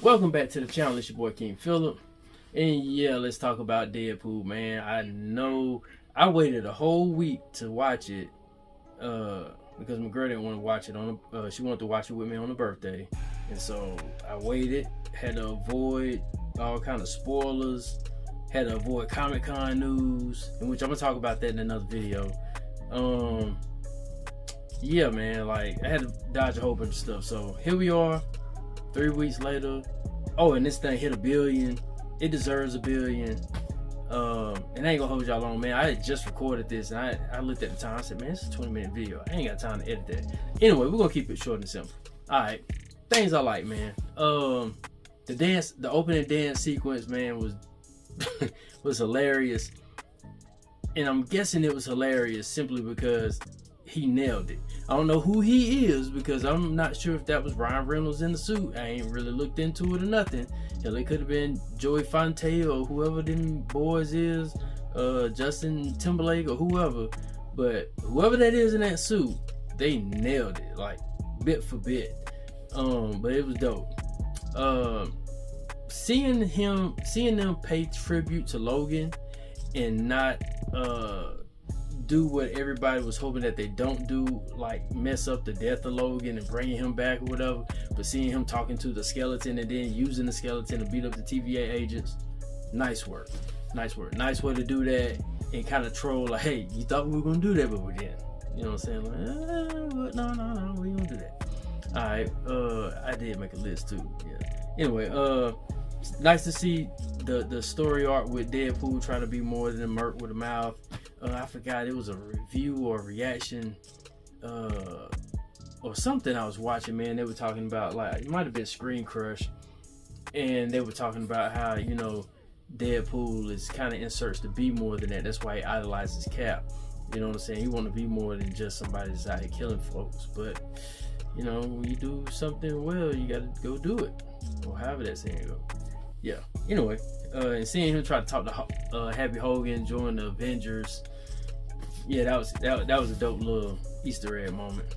Welcome back to the channel. It's your boy King Phillip, and yeah, let's talk about Deadpool, man. I know I waited a whole week to watch it because my girl didn't want to watch it she wanted to watch it with me on her birthday, and so I waited. Had to avoid all kind of spoilers, had to avoid Comic-Con news, in which I'm gonna talk about that in another video. Yeah, man, like I had to dodge a whole bunch of stuff. So here we are, 3 weeks later. Oh, and this thing hit $1 billion. It deserves $1 billion. And I ain't gonna hold y'all long, man. I had just recorded this, and I looked at the time. I said, man, it's a 20-minute video. I ain't got time to edit that. Anyway, we're gonna keep it short and simple. All right, things I like, man. The opening dance sequence, man, was hilarious, and I'm guessing it was hilarious simply because he nailed it. I don't know who he is because I'm not sure if that was Ryan Reynolds in the suit. I ain't really looked into it or nothing. Hell, it could have been Joey Fonte or whoever them boys is, Justin Timberlake or whoever. Them that is in that suit, they nailed it, like bit for bit. But it was dope. Seeing them pay tribute to Logan and not do what everybody was hoping that they don't do, like mess up the death of Logan and bringing him back or whatever, but seeing him talking to the skeleton and then using the skeleton to beat up the TVA agents, nice work. Nice way to do that and kind of troll, like, hey, you thought we were gonna do that, but we didn't. You know what I'm saying? Like, no, we ain't gonna do that. Alright, I did make a list too. Yeah. Anyway, nice to see the story arc with Deadpool trying to be more than a merc with a mouth. I forgot, it was a review or a reaction or something I was watching, man. They were talking about, like, it might have been Screen Crush, and they were talking about how, you know, Deadpool is kind of in search to be more than that. That's why he idolizes Cap. You know what I'm saying? He want to be more than just somebody that's out here killing folks. But, you know, when you do something well, you got to go do it, or however that saying go. Yeah. Anyway, and seeing him try to talk to Happy Hogan, join the Avengers, yeah, that was a dope little Easter egg moment.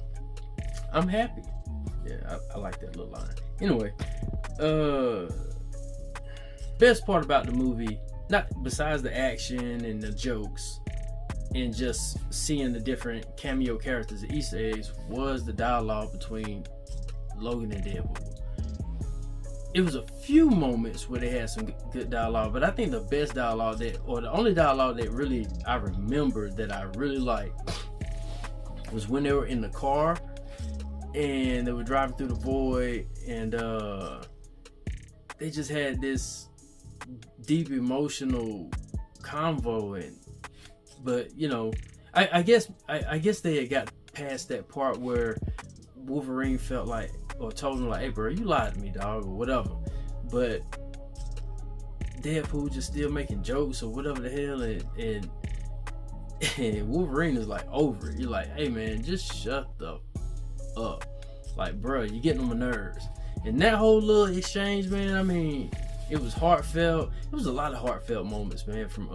I'm happy. Yeah, I like that little line. Anyway, best part about the movie, not besides the action and the jokes and just seeing the different cameo characters, the Easter eggs, was the dialogue between Logan and Deadpool. It was a few moments where they had some good dialogue, but I think the best dialogue or the only dialogue that really I remember that I really liked was when they were in the car and they were driving through the void, and they just had this deep emotional convo. But you know, I guess they had got past that part where Wolverine felt like, or told him like, hey bro, you lied to me, dog, or whatever. But Deadpool just still making jokes or whatever the hell, and Wolverine is like over it. You're like, hey man, just shut the up. Like, bro, you're getting on my nerves. And that whole little exchange, man, I mean, it was heartfelt. It was a lot of heartfelt moments, man, from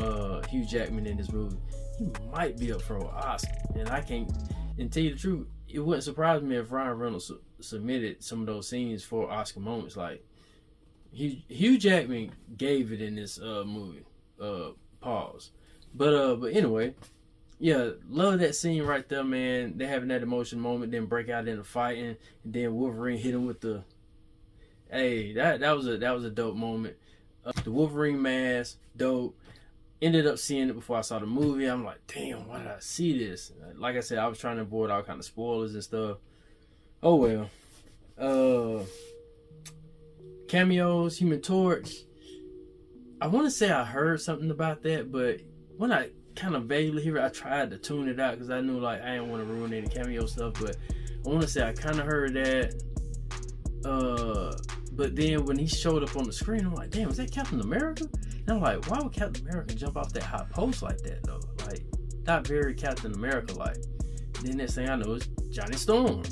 Hugh Jackman in this movie. He might be up for an Oscar, and I can't, and tell you the truth, it wouldn't surprise me if Ryan Reynolds submitted some of those scenes for Oscar moments. Like, Hugh Jackman gave it in this movie. Pause. But anyway, yeah, love that scene right there, man. They having that emotion moment, then break out into fighting, and then Wolverine hit him with the. Hey, that was a dope moment. The Wolverine mask, dope. Ended up seeing it before I saw the movie. I'm like, damn, why did I see this? Like I said, I was trying to avoid all kind of spoilers and stuff. Oh well. Cameos, Human Torch. I want to say I heard something about that, but when I kind of vaguely hear it, I tried to tune it out because I knew, like, I didn't want to ruin any cameo stuff. But I want to say I kind of heard that. But then when he showed up on the screen, I'm like, damn, is that Captain America? And I'm like, why would Captain America jump off that high post like that, though? Like, not very Captain America-like. Then next thing I know is Johnny Storm.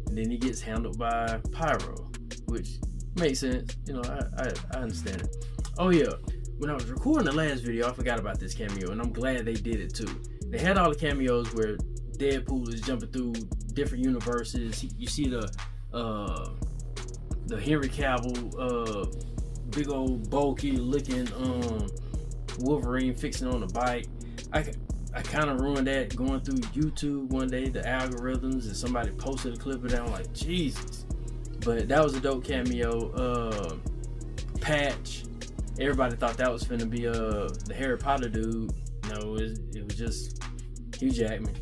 And then he gets handled by Pyro, which makes sense. You know, I understand it. Oh, yeah. When I was recording the last video, I forgot about this cameo, and I'm glad they did it, too. They had all the cameos where Deadpool is jumping through different universes. You see the the Henry Cavill, big old bulky looking Wolverine fixing on a bike. I kind of ruined that going through YouTube one day, the algorithms, and somebody posted a clip of that. I'm like, Jesus. But that was a dope cameo. Patch. Everybody thought that was finna be the Harry Potter dude. No, it was just Hugh Jackman.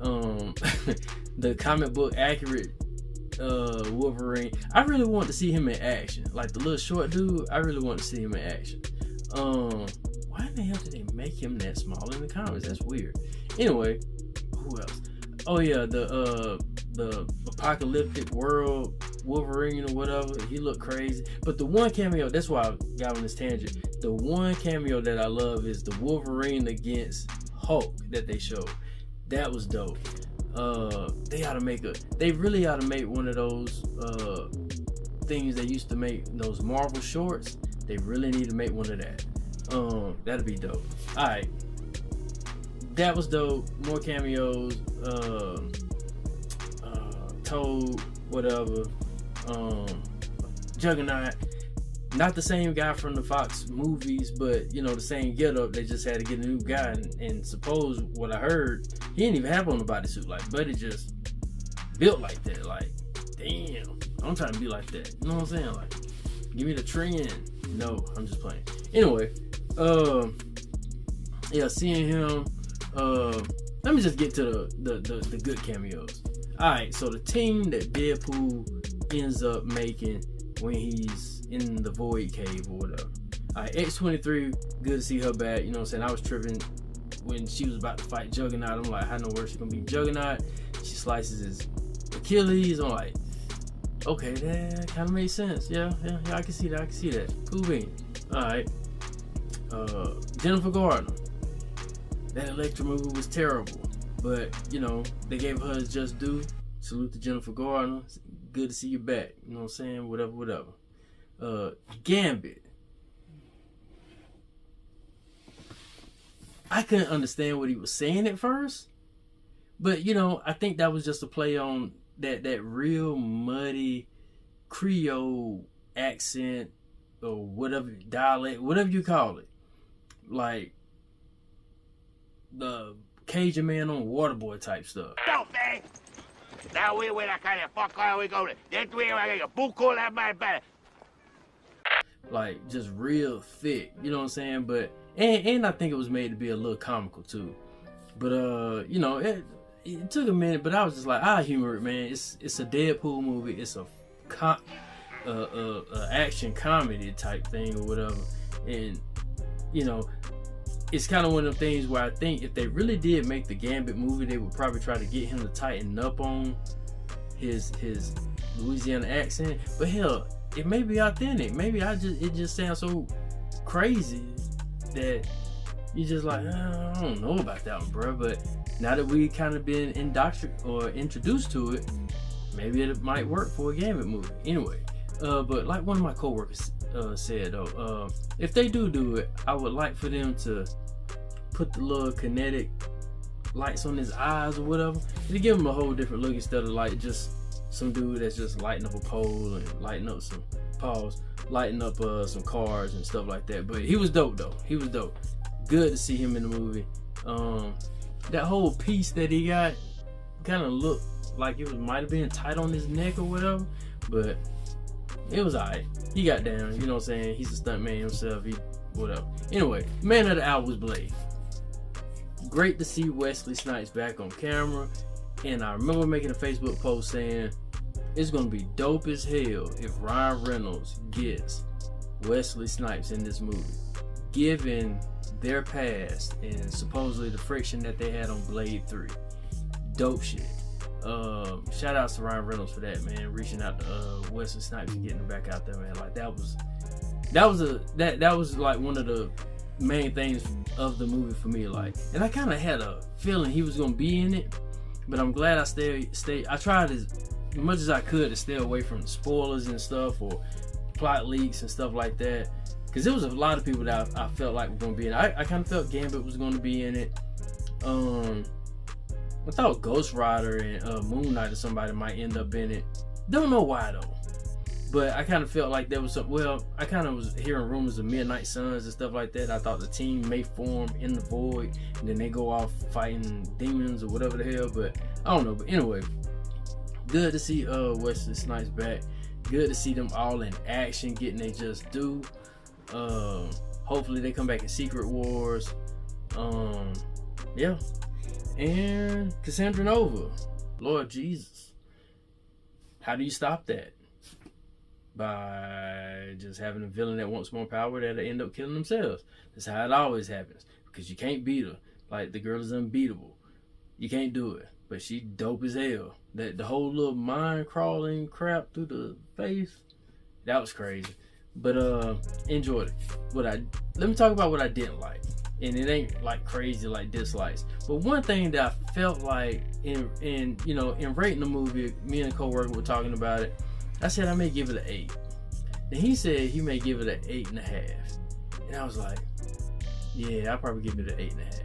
The comic book accurate Wolverine. I really want to see him in action. Like the little short dude, I really want to see him in action. Why in the hell did they make him that small in the comics? That's weird. Anyway, who else? Oh yeah, the apocalyptic world Wolverine or whatever. He looked crazy. But the one cameo, that's why I got on this tangent. The one cameo that I love is the Wolverine against Hulk that they showed. That was dope. They really ought to make one of those things they used to make, those Marvel shorts. They really need to make one of that. That'd be dope. Alright. That was dope. More cameos. Toad, whatever. Juggernaut. Not the same guy from the Fox movies, but you know, the same getup. They just had to get a new guy, and suppose what I heard, he didn't even have on the bodysuit. Like, Buddy just built like that. Like, damn, I'm trying to be like that. You know what I'm saying? Like, give me the trend. No, I'm just playing. Anyway, yeah, seeing him. Let me just get to the good cameos. All right, so the team that Deadpool ends up making when he's in the Void Cave or whatever. Alright, X-23, good to see her back. You know what I'm saying? I was tripping when she was about to fight Juggernaut. I'm like, I know where she's gonna be Juggernaut. She slices his Achilles. I'm like, okay, that kind of makes sense. Yeah, I can see that. Cool bean. Alright. Jennifer Gardner. That Electra movie was terrible. But, you know, they gave her his just due. Salute to Jennifer Gardner. Good to see you back. You know what I'm saying? Whatever. Gambit. I couldn't understand what he was saying at first. But, you know, I think that was just a play on that real muddy Creole accent or whatever, dialect, whatever you call it. Like the Cajun man on Waterboy type stuff. Now we that kind of fuck all we go to. That way I get a book call that my back. Like just real thick, you know what I'm saying? But and I think it was made to be a little comical too. But you know, it took a minute, but I was just like, I'll humor it, man. It's a Deadpool movie. It's a action comedy type thing or whatever. And you know, it's kind of one of them things where I think if they really did make the Gambit movie, they would probably try to get him to tighten up on his Louisiana accent. But hell, it may be authentic. Maybe it just sounds so crazy that you just like, I don't know about that one, bro. But now that we kind of been introduced to it, maybe it might work for a Gambit movie. Anyway, but like one of my coworkers said though, if they do it, I would like for them to put the little kinetic lights on his eyes or whatever to give him a whole different look instead of like just some dude that's just lighting up a pole and lighting up some some cars and stuff like that. But he was dope though. Good to see him in the movie. That whole piece that he got kind of looked like it might have been tight on his neck or whatever, but it was alright. He got down, you know what I'm saying? He's a stunt man himself, whatever. Anyway, man of the hour was Blade. Great to see Wesley Snipes back on camera. And I remember making a Facebook post saying it's gonna be dope as hell if Ryan Reynolds gets Wesley Snipes in this movie, given their past and supposedly the friction that they had on Blade 3. Dope shit. Shout outs to Ryan Reynolds for that, man, reaching out to Wesley Snipes and getting him back out there, man. Like that was like one of the main things of the movie for me. Like, and I kind of had a feeling he was gonna be in it, but I'm glad I I tried as much as I could to stay away from spoilers and stuff or plot leaks and stuff like that, because there was a lot of people that I felt like were gonna be in it. I kind of felt Gambit was gonna be in it. I thought Ghost Rider and Moon Knight or somebody might end up in it. Don't know why though. But I kind of felt like there was some. Well, I kind of was hearing rumors of Midnight Suns and stuff like that. I thought the team may form in the void, and then they go off fighting demons or whatever the hell. But I don't know. But anyway, good to see Wesley Snipes back. Good to see them all in action, getting they just due. Hopefully they come back in Secret Wars. Yeah. And Cassandra Nova. Lord Jesus. How do you stop that? By just having a villain that wants more power that'll end up killing themselves. That's how it always happens. Because you can't beat her. Like, the girl is unbeatable. You can't do it. But she dope as hell. That the whole little mind crawling crap through the face, that was crazy. But enjoyed it. Let me talk about what I didn't like. And it ain't like crazy like dislikes. But one thing that I felt like in rating the movie, me and a coworker were talking about it. I said I may give it an 8. And he said he may give it an 8.5. And I was like, yeah, I'll probably give it an 8.5.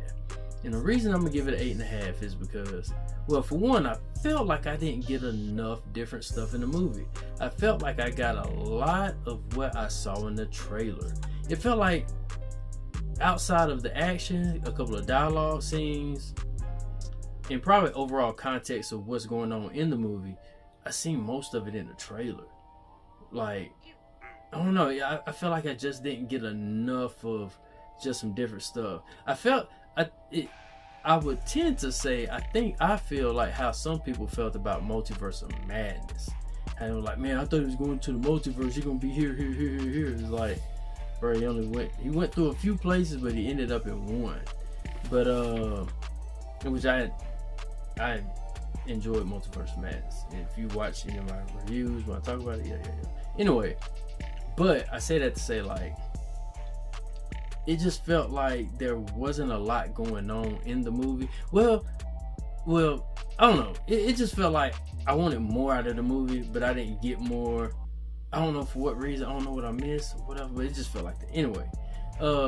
And the reason I'm gonna give it an 8.5 is because, well, for one, I felt like I didn't get enough different stuff in the movie. I felt like I got a lot of what I saw in the trailer. It felt like outside of the action, a couple of dialogue scenes, and probably overall context of what's going on in the movie, I seen most of it in the trailer. Like, I don't know. I feel like I just didn't get enough of just some different stuff. I would tend to say I feel like how some people felt about Multiverse of Madness. And they were like, man, I thought he was going to the multiverse. He's gonna be here. It's like, bro, he went through a few places, but he ended up in one. But in which I enjoyed Multiverse of Madness. If you watch any of my reviews when I talk about it, yeah. Anyway, but I say that to say, like, it just felt like there wasn't a lot going on in the movie. Well, I don't know. It just felt like I wanted more out of the movie, but I didn't get more. I don't know for what reason. I don't know what I missed or whatever, but it just felt like that. Anyway,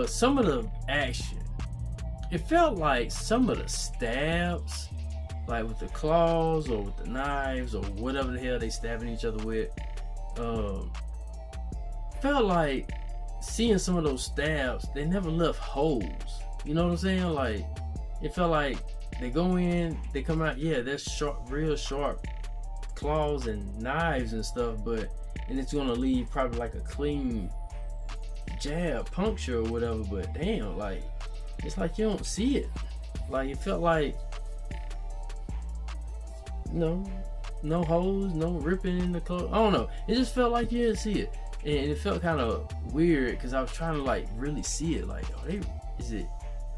some of the action, it felt like some of the stabs, like with the claws or with the knives or whatever the hell they stabbing each other with, felt like seeing some of those stabs, they never left holes. You know what I'm saying? Like, it felt like they go in, they come out, yeah, they're sharp, real sharp claws and knives and stuff, and it's gonna leave probably like a clean jab, puncture or whatever, but damn, like, it's like you don't see it. Like, it felt like no holes, no ripping in the clothes. I don't know. It just felt like you didn't see it. And it felt kind of weird because I was trying to like really see it. Like,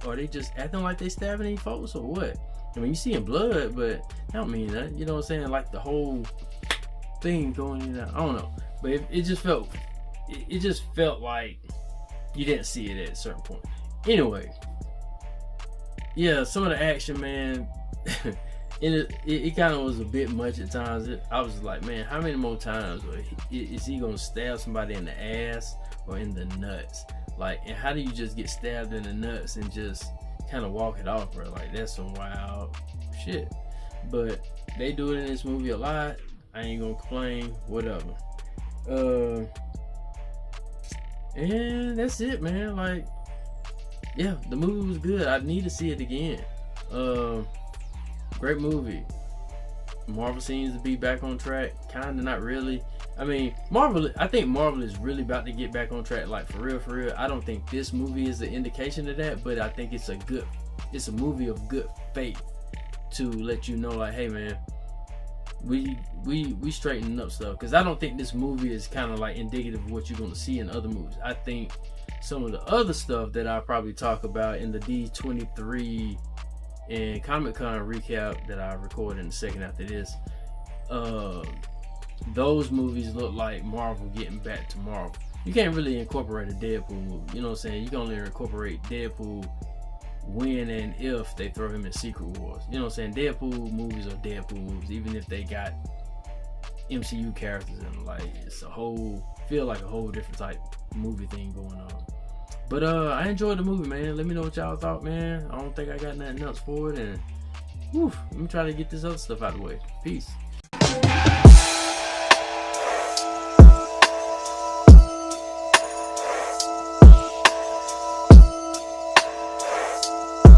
are they just acting like they stabbing any folks or what? I mean, you seeing blood, but I don't mean that. You know what I'm saying? Like the whole thing going in and out. I don't know. But it just felt like you didn't see it at a certain point. Anyway, yeah, some of the action, man, it kind of was a bit much at times. I was like, man, how many more times is he gonna stab somebody in the ass or in the nuts? Like, and how do you just get stabbed in the nuts and just kind of walk it off, bro? Like, that's some wild shit. But they do it in this movie a lot. I ain't gonna complain, whatever. And that's it, man. Like, yeah, the movie was good. I need to see it again. Great movie. Marvel seems to be back on track. Kinda, not really. I mean, I think Marvel is really about to get back on track. Like, for real. I don't think this movie is the indication of that, but I think it's a movie of good faith to let you know, like, hey man, we straightening up stuff. Because I don't think this movie is kind of like indicative of what you're going to see in other movies. I think some of the other stuff that I'll probably talk about in the D23 and Comic-Con recap that I record in a second after this, those movies look like Marvel getting back to Marvel. You can't really incorporate a Deadpool movie. You know what I'm saying? You can only incorporate Deadpool when and if they throw him in Secret Wars. You know what I'm saying? Deadpool movies are Deadpool movies, even if they got MCU characters in them. Like, feel like a whole different type movie thing going on. But I enjoyed the movie, man. Let me know what y'all thought, man. I don't think I got nothing else for it. And let me try to get this other stuff out of the way. Peace.